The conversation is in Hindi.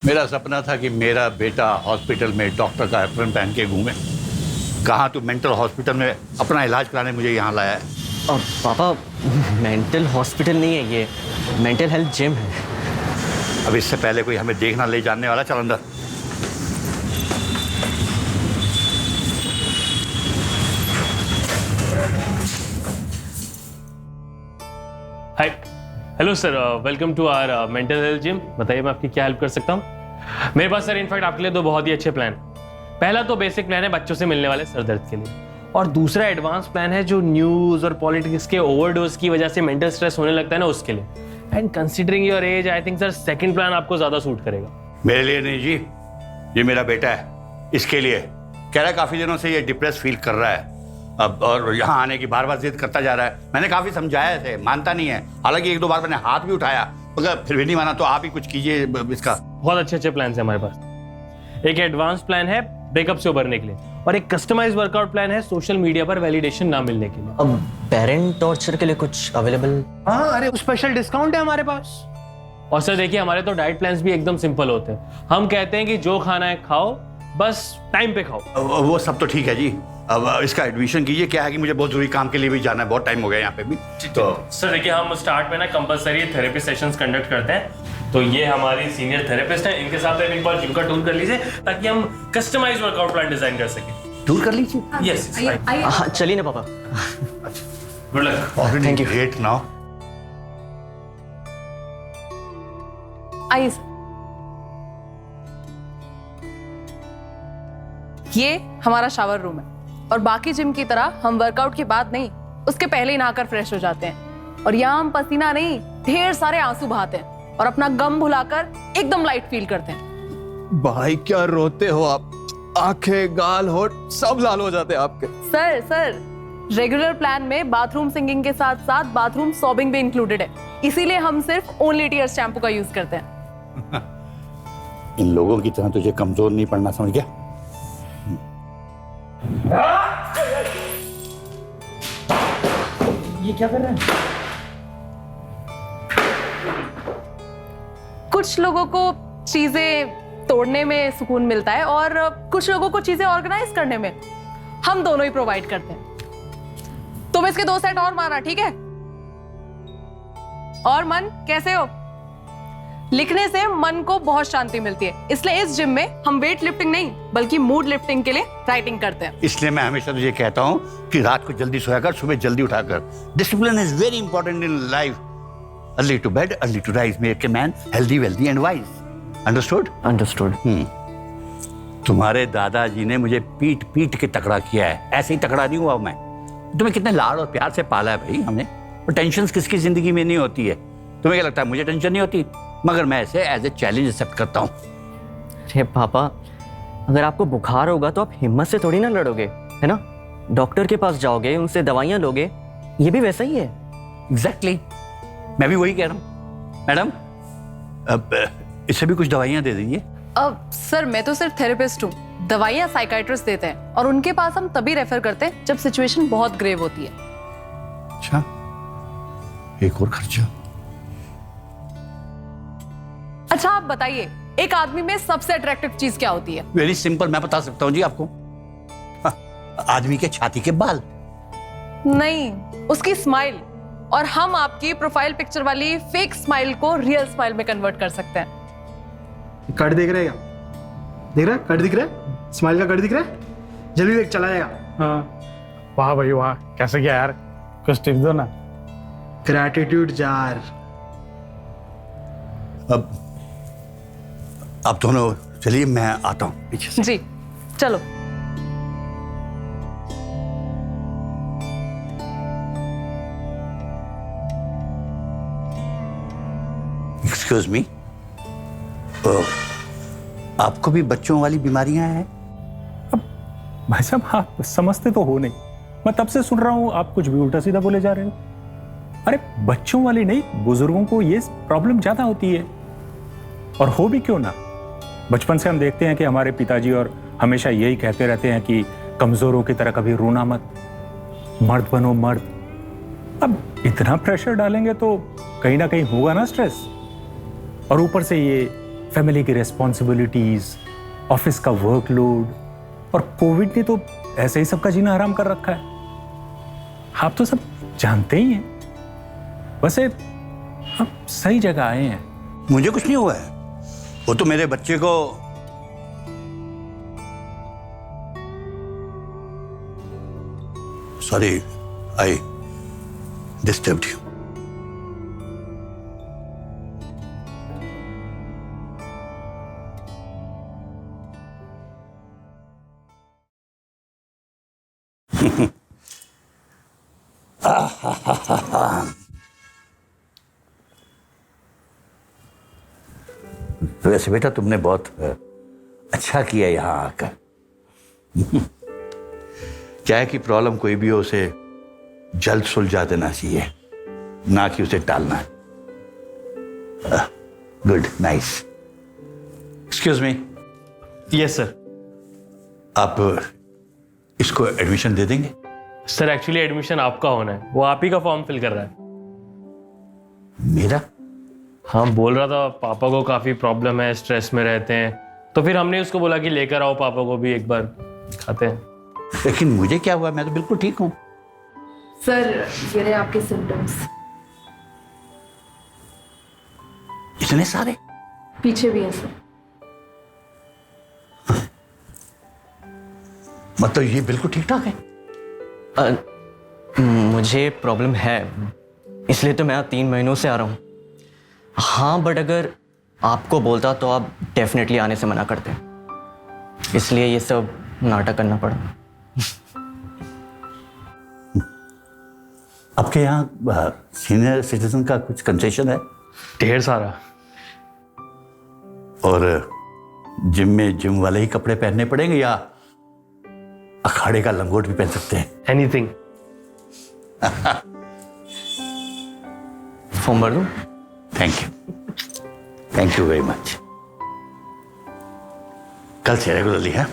मेरा सपना था कि मेरा बेटा हॉस्पिटल में डॉक्टर का एप्रन पहन के घूमे। कहाँ तू मेंटल हॉस्पिटल में अपना इलाज कराने मुझे यहाँ लाया है। अब पापा मेंटल हॉस्पिटल नहीं है, ये मेंटल हेल्थ जिम है। अब इससे पहले कोई हमें देखना ले जानने वाला, चल अंदर। Hi, hello sir, welcome to our mental health gym. बताइए मैं आपकी क्या हेल्प कर सकता हूँ। मेरे पास सर इनफैक्ट आपके लिए दो बहुत ही अच्छे प्लान। पहला तो बेसिक प्लान है बच्चों से मिलने वाले सर दर्द के लिए, और दूसरा एडवांस प्लान है जो न्यूज़ और पॉलिटिक्स के ओवरडोज की वजह से मेंटल स्ट्रेस होने लगता है ना, उसके लिए। And considering your age, I think sir second plan आपको ज़्यादा सूट करेगा। मेरे लिए नहीं जी, ये मेरा बेटा है, इसके लिए। कह रहा है काफ़ी दिनों से ये डिप्रेस फील कर रहा है अब, और यहाँ आने की बार बार जिद करता जा रहा है। मैंने काफ़ी समझाया इसे, मानता नहीं है। हालांकि एक दो बार मैंने हाथ भी उठाया, मगर फिर भी नहीं माना। तो आप ही कुछ कीजिए इसका। बहुत अच्छे अच्छे प्लान है हमारे पास। एक एडवांस प्लान है ब्रेकअप से उभरने के लिए, और एक कस्टमाइज्ड वर्कआउट प्लान है सोशल मीडिया पर वैलिडेशन ना मिलने के लिए। अब पेरेंट टॉर्चर के लिए कुछ अवेलेबल? हाँ, अरे स्पेशल डिस्काउंट है हमारे पास। और सर देखिए, हमारे तो डाइट प्लान्स भी एकदम सिंपल होते हैं। हम कहते हैं कि जो खाना है खाओ, बस टाइम पे खाओ। वो सब तो ठीक है जी। अब इसका एडमिशन कीजिए। क्या है कि मुझे बहुत जरूरी काम के लिए भी जाना है, बहुत टाइम हो गया यहाँ पे भी। तो सर देखिए, हम स्टार्ट में ना कंपलसरी थेरेपी सेशंस कंडक्ट करते हैं। तो ये हमारी सीनियर थेरेपिस्ट है, इनके साथ एक बार जिम का टूर कर लीजिए ताकि हम कस्टमाइज वर्कआउट प्लान डिजाइन कर सकें। टूर कर लीजिए। यस, हाँ चलिए ना पापा। Good luck. Thank you. Great. Now आइए। ये हमारा शावर रूम है, और बाकी जिम की तरह हम वर्कआउट के बाद नहीं, उसके पहले ही नहाकर फ्रेश हो जाते हैं। और यहाँ हम पसीना नहीं, ढेर सारे आंसू बहाते हैं और अपना गम भुलाकर एकदम लाइट फील करते हैं। भाई क्या रोते हो आप? आंखें, गाल, होठ सब लाल हो जाते हैं आपके। सर रेगुलर प्लान में बाथरूम सिंगिंग के साथ साथ बाथरूम सॉबिंग भी इंक्लूडेड है, इसीलिए हम सिर्फ ओनली टीयर्स शैम्पू का यूज करते हैं। इन लोगों की तरह तुझे कमजोर नहीं पड़ना, समझ गया? ये क्या कर रहे हैं? कुछ लोगों को चीजें तोड़ने में सुकून मिलता है, और कुछ लोगों को चीजें ऑर्गेनाइज करने में। हम दोनों ही प्रोवाइड करते हैं। तुम इसके 2 सेट और मारना, ठीक है? और मन, कैसे हो? लिखने से मन को बहुत शांति मिलती है, इसलिए इस जिम में हम वेट लिफ्टिंग नहीं बल्कि मूड लिफ्टिंग के लिए राइटिंग करते हैं। इसलिए मैं हमेशा तुझे कहता हूँ कि रात को जल्दी सोया कर, सुबह जल्दी उठा कर। Discipline is very important in life. Early to bed, early to rise make a man healthy, wealthy and wise. Understood? Understood. तुम्हारे दादाजी ने मुझे पीट पीट के तकड़ा किया है, ऐसे ही तकड़ा नहीं हुआ मैं। तुम्हें कितने लाड़ और प्यार से पाला है भाई हमने। और टेंशन किसकी जिंदगी में नहीं होती है? तुम्हें क्या लगता है मुझे टेंशन नहीं होती? मगर मैं इसे एज ए चैलेंज एक्सेप्ट करता हूँ। अरे पापा, अगर आपको बुखार होगा तो आप हिम्मत से थोड़ी ना लड़ोगे, है ना? डॉक्टर के पास जाओगे, उनसे दवाइयाँ लोगे। ये भी वैसा ही है। एग्जैक्टली, मैं भी वही कह रहा हूँ। मैडम, अब इसे भी कुछ दवाइयाँ दे दीजिए। अब सर, मैं तो सिर्फ थेरेपिस्ट हूँ। दवाइयाँ साइकाइट्रिस्ट देते हैं, और उनके पास हम तभी रेफर करते हैं जब सिचुएशन बहुत ग्रेव होती है। अच्छा, एक और खर्चा। अच्छा आप बताइए, एक आदमी में सबसे अट्रैक्टिव चीज क्या होती है? वेरी सिंपल, मैं बता सकता हूँ जी आपको। आदमी के छाती के बाल। नहीं, उसकी स्माइल। और हम आपकी प्रोफाइल पिक्चर वाली फेक स्माइल को रियल स्माइल में कन्वर्ट कर सकते हैं। कट दिख रहा है क्या? दिख रहा है? कट दिख रहा है? स्माइल का कट दिख रहा है? जल्दी देख, चला जाएगा। हाँ, वाह भाई वाह, कैसे किया यार? कुछ टिप दो ना। Gratitude jar. अब दोनों चलिए, मैं आता हूँ पीछे से। जी चलो। एक्सक्यूज मी, आपको भी बच्चों वाली बीमारियां हैं? भाई साहब, आप समझते तो हो नहीं। मैं तब से सुन रहा हूँ आप कुछ भी उल्टा सीधा बोले जा रहे हो। अरे बच्चों वाली नहीं, बुजुर्गों को ये प्रॉब्लम ज्यादा होती है। और हो भी क्यों ना। बचपन से हम देखते हैं कि हमारे पिताजी और हमेशा यही कहते रहते हैं कि कमजोरों की तरह कभी रोना मत, मर्द बनो मर्द। अब इतना प्रेशर डालेंगे तो कहीं ना कहीं होगा ना स्ट्रेस। और ऊपर से ये फैमिली की रिस्पॉन्सिबिलिटीज, ऑफिस का वर्कलोड, और कोविड ने तो ऐसे ही सबका जीना हराम कर रखा है। आप तो सब जानते ही हैं। वैसे आप सही जगह आए हैं। मुझे कुछ नहीं हुआ है, वो तो मेरे बच्चे को सॉरी आई डिस्टर्ब्ड यू। वैसे बेटा तुमने बहुत अच्छा किया यहाँ आकर। चाहे की प्रॉब्लम कोई भी हो उसे जल्द सुलझा देना चाहिए, ना कि उसे टालना। Good, nice. Excuse me, yes sir. आप इसको एडमिशन दे देंगे? सर एक्चुअली एडमिशन आपका होना है, वो आप ही का फॉर्म फिल कर रहा है। मेरा? हाँ, बोल रहा था पापा को काफ़ी प्रॉब्लम है, स्ट्रेस में रहते हैं, तो फिर हमने उसको बोला कि लेकर आओ पापा को भी एक बार खाते हैं। लेकिन मुझे क्या हुआ, मैं तो बिल्कुल ठीक हूँ। सर ये रहे आपके सिम्टम्स। इतने सारे? पीछे भी है सर। मतलब ये बिल्कुल ठीक ठाक है? मुझे प्रॉब्लम है, इसलिए तो मैं 3 महीनों से आ रहा हूँ। हाँ, बट अगर आपको बोलता तो आप डेफिनेटली आने से मना करते, इसलिए ये सब नाटक करना पड़ा। आपके यहाँ सीनियर सिटीजन का कुछ कंसेशन है? ढेर सारा। और जिम में जिम वाले ही कपड़े पहनने पड़ेंगे या अखाड़े का लंगोट भी पहन सकते हैं? एनीथिंग। फॉर्म भर दूँ? Thank you very much. कल से रेगुलरली है।